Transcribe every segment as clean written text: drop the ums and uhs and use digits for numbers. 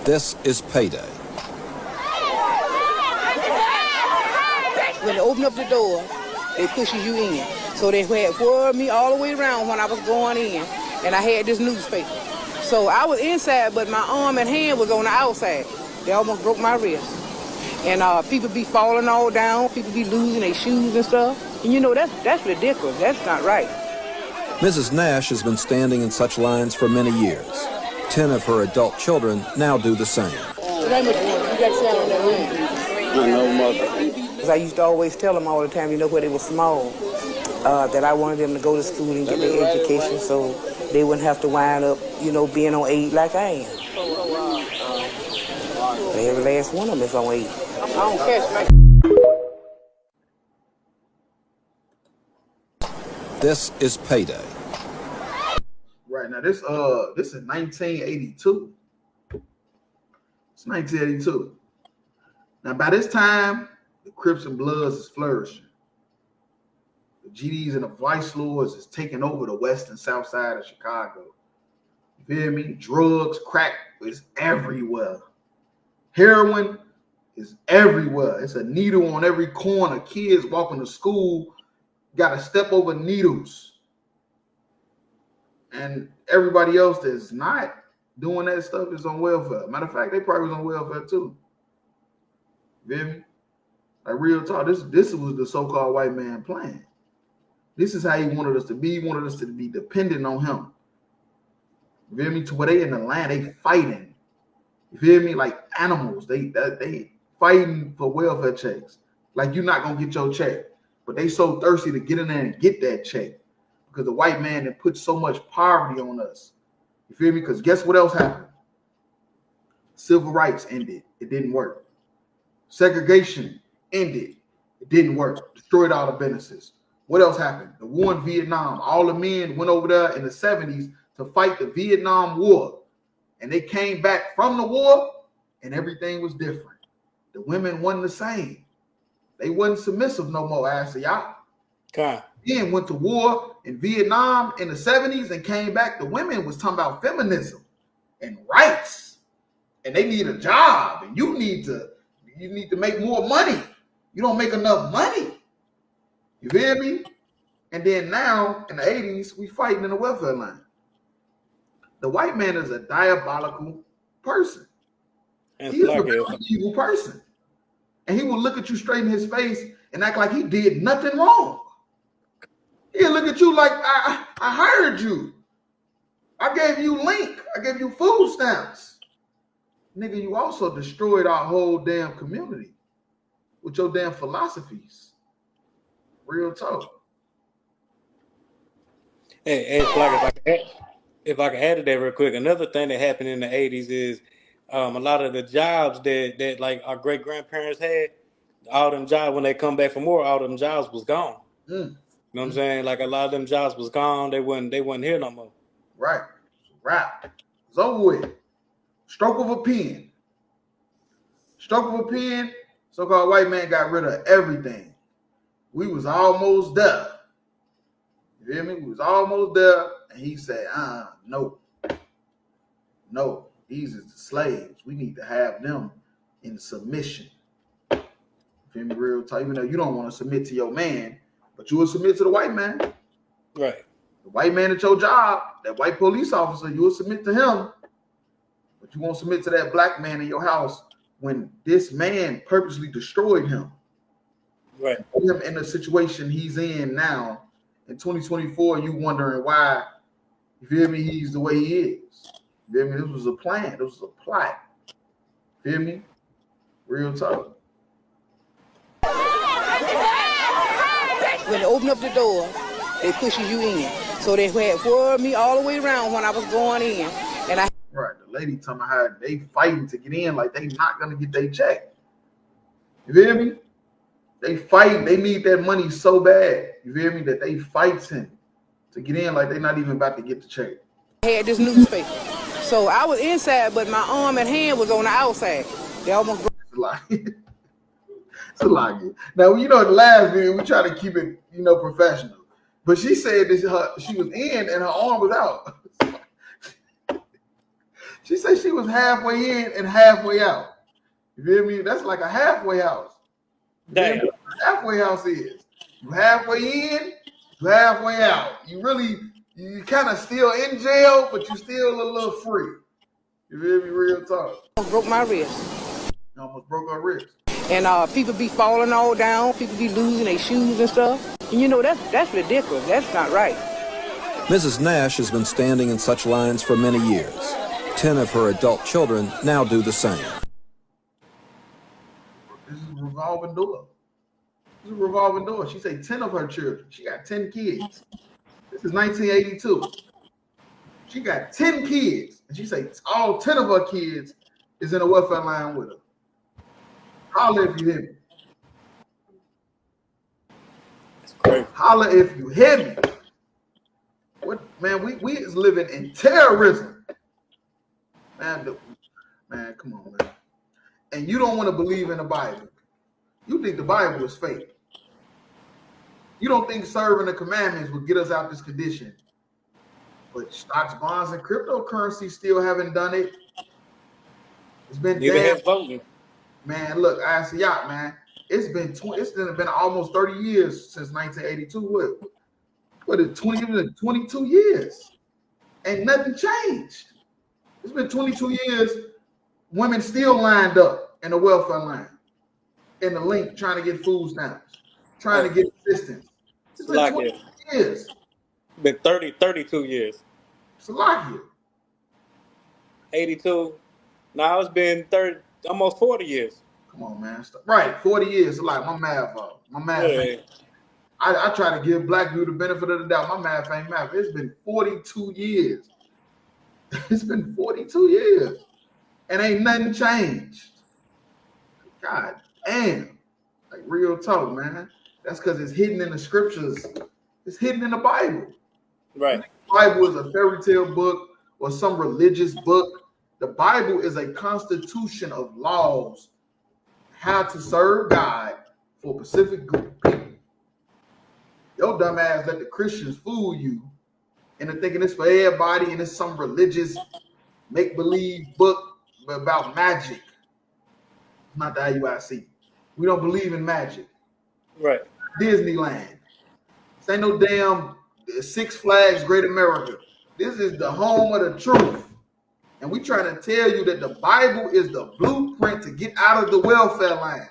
This is payday. When they open up the door, they pushes you in. So they had followed me all the way around when I was going in, and I had this newspaper. So I was inside, but my arm and hand was on the outside. They almost broke my wrist. And people be falling all down, people be losing their shoes and stuff. And you know, that's ridiculous. That's not right. Mrs. Nash has been standing in such lines for many years. 10 of her adult children now do the same. I used to always tell them all the time, you know, when they were small, that I wanted them to go to school and get their education so they wouldn't have to wind up, you know, being on aid like I am. Every last one of them is on aid. I don't catch This is payday. Right now, this is 1982. It's 1982. Now, by this time, the Crips and Bloods is flourishing. The GDs and the Vice Lords is taking over the west and south side of Chicago. You feel me? Drugs, crack is everywhere. Heroin is everywhere. It's a needle on every corner. Kids walking to school got to step over needles. And everybody else that's not doing that stuff is on welfare. Matter of fact, they probably was on welfare too. You feel me? Like real talk, this was the so-called white man plan. This is how he wanted us to be. He wanted us to be dependent on him. You feel me? To where they in the land, they fighting. You feel me? Like animals. They fighting for welfare checks. Like you're not gonna get your check. But they so thirsty to get in there and get that check. Because the white man had put so much poverty on us. You feel me? Because guess what else happened? Civil rights ended. It didn't work. Segregation ended. It didn't work. Destroyed all the businesses. What else happened? The war in Vietnam. All the men went over there in the 70s to fight the Vietnam War. And they came back from the war and everything was different. The women wasn't the same. They wasn't submissive no more, ass y'all. Okay. Then went to war in Vietnam in the 70s and came back. The women was talking about feminism and rights. And they need a job. And you need to make more money. You don't make enough money. You feel me? And then now in the 80s, we fighting in the welfare line. The white man is a diabolical person. And He's a very evil person. And he will look at you straight in his face and act like he did nothing wrong. He'll look at you like, I hired you. I gave you link. I gave you food stamps. Nigga, you also destroyed our whole damn community with your damn philosophies. Real talk. Hey, if I can add to that real quick, another thing that happened in the 80s is a lot of the jobs that like our great grandparents had, all them jobs when they come back from war, all them jobs was gone. You know what I'm saying? Like a lot of them jobs was gone. They wasn't here no more. Right. Right. It's over with. Stroke of a pen. Stroke of a pen, so-called white man got rid of everything. We was almost there. You hear me? We was almost there. And he said, no. No, these is the slaves. We need to have them in submission. You feel me? Real talk. Even though you don't want to submit to your man, but you will submit to the white man. Right. The white man at your job, that white police officer, you will submit to him. But you won't submit to that black man in your house when this man purposely destroyed him. Right. Put him in the situation he's in now in 2024, you wondering why, you feel me, he's the way he is. You feel me? This was a plan. This was a plot. Feel me? Real talk. When they open up the door, they pushes you in. So they had followed me all the way around when I was going in. And I Right, the lady talking about how they fighting to get in, like they not gonna get their check. You feel me? They fighting, they need that money so bad. You feel me? That they fighting to get in, like they not even about to get the check. I had this newspaper. So I was inside, but my arm and hand was on the outside. They almost broke. It's a lot. Now, you know, the last video, we try to keep it, you know, professional. But she said that she was in and her arm was out. She said she was halfway in and halfway out. You feel me? That's like a halfway house. You feel me? Damn. Halfway house is. You halfway in, you halfway out. You kind of still in jail, but you still a little free. You feel me? Real talk. Broke my wrist. You almost broke her wrist. And people be falling all down. People be losing their shoes and stuff. And you know, that's ridiculous. That's not right. Mrs. Nash has been standing in such lines for many years. 10 of her adult children now do the same. This is a revolving door. This is a revolving door. She said 10 of her children. She got 10 kids. This is 1982. She got 10 kids. And she said all 10 of her kids is in a welfare line with her. Holler if you hear me. That's crazy. Holler if you hear me. What, man, we is living in terrorism. Man, come on, man. And you don't want to believe in the Bible. You think the Bible is fake. You don't think serving the commandments will get us out this condition. But stocks, bonds, and cryptocurrency still haven't done it. It's been damn. Voting. Man, look, I see y'all, man. It's been almost 30 years since 1982. What is 22 years? Ain't nothing changed. It's been 22 years. Women still lined up in the welfare line, in the link, trying to get food stamps, trying to get assistance. It's been like 22 years. Been 32 years. It's a lot here. 82. Now it's been almost 40 years. Come on, man. Right, 40 years. Like my math off. My math. Yeah. I try to give black people the benefit of the doubt. My math ain't math. It's been 42 years. It's been 42 years. And ain't nothing changed. God damn. Like real talk, man. That's because it's hidden in the scriptures. It's hidden in the Bible. Right. The Bible is a fairy tale book or some religious book. The Bible is a constitution of laws, how to serve God for a specific group of people. Your dumb ass let the Christians fool you into thinking it's for everybody and it's some religious make-believe book about magic. It's not the IUIC. We don't believe in magic. Right. Disneyland. This ain't no damn Six Flags Great America. This is the home of the truth. And we trying to tell you that the Bible is the blueprint to get out of the welfare line.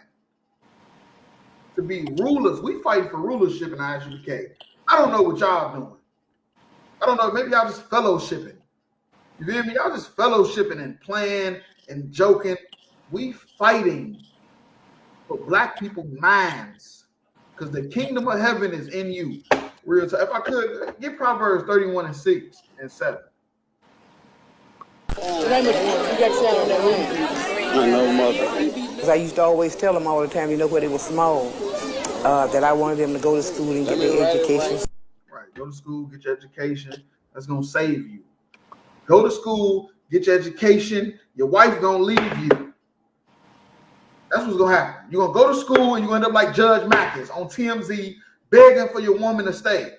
To be rulers. We fight for rulership in ISUPK. I don't know what y'all doing. I don't know. Maybe y'all just fellowshipping. You feel me? Y'all just fellowshipping and playing and joking. We fighting for black people's minds. Because the kingdom of heaven is in you. Real time. If I could, get Proverbs 31 and 6 and 7. I know, mother. Because I used to always tell them all the time, you know, when they were small, that I wanted them to go to school and get their education. Right. Go to school, get your education. That's going to save you. Go to school, get your education. Your wife going to leave you. That's what's going to happen. You're going to go to school and you're going to end up like Judge Mackins on TMZ begging for your woman to stay.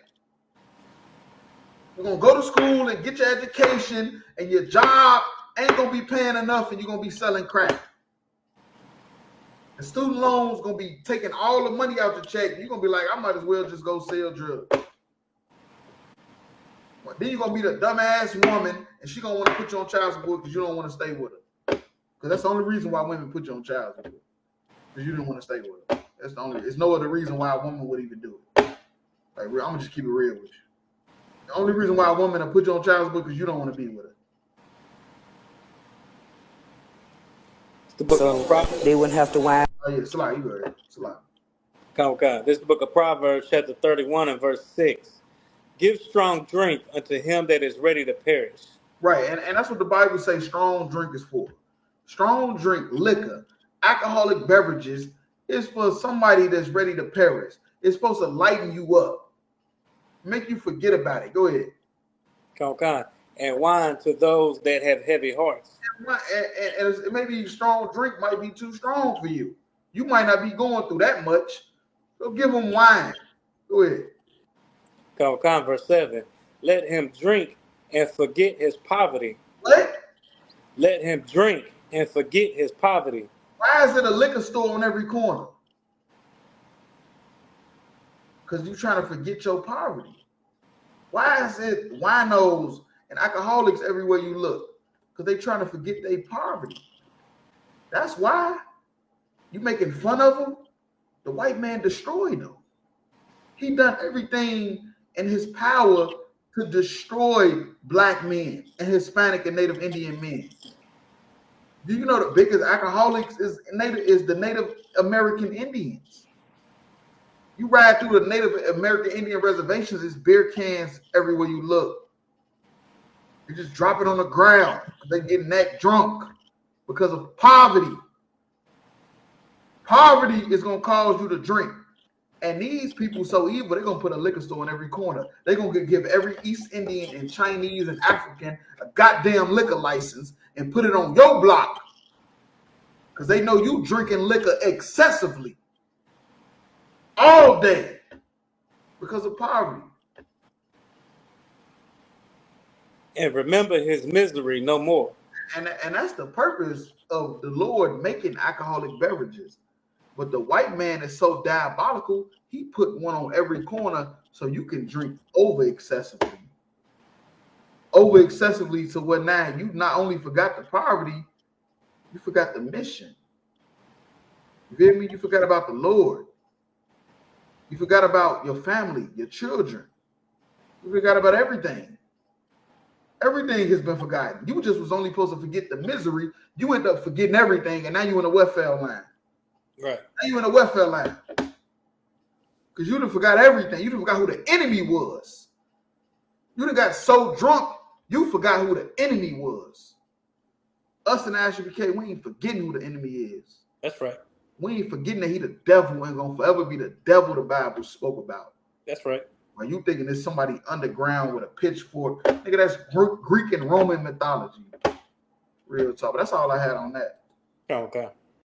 You're going to go to school and get your education and your job ain't going to be paying enough and you're going to be selling crack. The student loans going to be taking all the money out your check. You're going to be like, I might as well just go sell drugs. Well, then you're going to be the dumbass woman and she's going to want to put you on child support because you don't want to stay with her. Because that's the only reason why women put you on child support. Because you didn't want to stay with her. That's the only. There's no other reason why a woman would even do it. Like, I'm going to just keep it real with you. The only reason why a woman will put you on child support because you don't want to be with her. The book So of Proverbs. they wouldn't have to whine. Oh, yeah, Salah, you go ahead. Salah. Come. This is the book of Proverbs, chapter 31 and verse 6. Give strong drink unto him that is ready to perish. Right, and that's what the Bible says strong drink is for. Strong drink, liquor, alcoholic beverages is for somebody that's ready to perish. It's supposed to lighten you up, make you forget about it. Go ahead. Come. And wine to those that have heavy hearts. And maybe strong drink might be too strong for you. You might not be going through that much. So give them wine. Go ahead. Come. Verse 7. Let him drink and forget his poverty. What? let him drink and forget his poverty. Why is it a liquor store on every corner? Because you're trying to forget your poverty. Why is it winos and alcoholics everywhere you look? Because they're trying to forget their poverty. That's why. You making fun of them? The white man destroyed them. He done everything in his power to destroy black men and Hispanic and Native Indian men. Do you know the biggest alcoholics is the Native American Indians? You ride through the Native American Indian reservations, there's beer cans everywhere you look. You just drop it on the ground. They're getting that drunk because of poverty. Poverty is going to cause you to drink. And these people so evil, they're going to put a liquor store in every corner. They're going to give every East Indian and Chinese and African a goddamn liquor license and put it on your block. Because they know you drinking liquor excessively. All day. Because of poverty. And remember his misery no more. And that's the purpose of the Lord making alcoholic beverages. But the white man is so diabolical, he put one on every corner so you can drink over excessively. Over excessively to where now you not only forgot the poverty, you forgot the mission. You feel me? You forgot about the Lord. You forgot about your family, your children. You forgot about everything. Everything has been forgotten. You just was only supposed to forget the misery. You end up forgetting everything, and now you're in a welfare line. Right. Now you're in a welfare line. Because you done forgot everything. You done forgot who the enemy was. You done got so drunk, you forgot who the enemy was. Us in ISUPK, we ain't forgetting who the enemy is. That's right. We ain't forgetting that he the devil and gonna forever be the devil the Bible spoke about. That's right. Are you thinking there's somebody underground with a pitchfork? Nigga, that's Greek and Roman mythology. Real talk. But that's all I had on that. Okay.